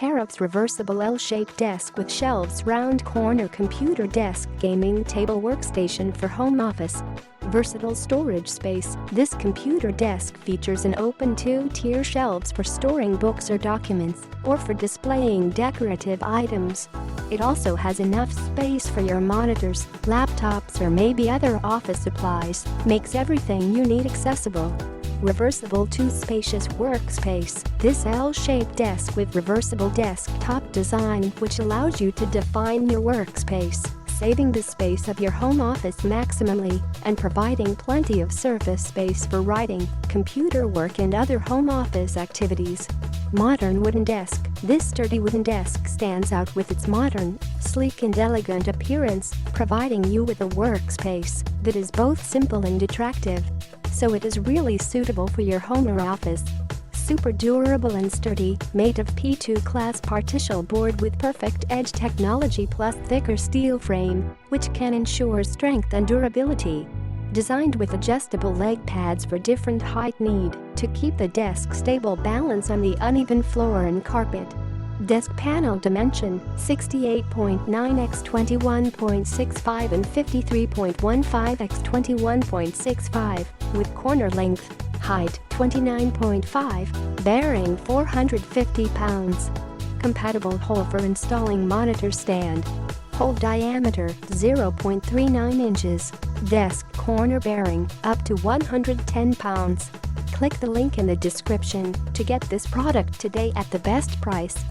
Teraves Reversible L-shaped desk with shelves, round corner computer desk, gaming table, workstation for home office. Versatile storage space. This computer desk features an open two-tier shelves for storing books or documents, or for displaying decorative items. It also has enough space for your monitors, laptops, or maybe other office supplies. Makes everything you need accessible. Reversible to spacious workspace. This L-shaped desk with reversible desktop design which allows you to define your workspace, saving the space of your home office maximally and providing plenty of surface space for writing, computer work and other home office activities. Modern wooden desk. This sturdy wooden desk stands out with its modern, sleek and elegant appearance, providing you with a workspace that is both simple and attractive. So it is really suitable for your home or office. Super durable and sturdy, made of P2 class partition board with perfect edge technology plus thicker steel frame, which can ensure strength and durability. Designed with adjustable leg pads for different height need to keep the desk stable balance on the uneven floor and carpet. Desk panel dimension 68.9 x 21.65 and 53.15 x 21.65, with corner length, height 29.5, bearing 450 pounds. Compatible hole for installing monitor stand. Hole diameter 0.39 inches. Desk corner bearing up to 110 pounds. Click the link in the description to get this product today at the best price.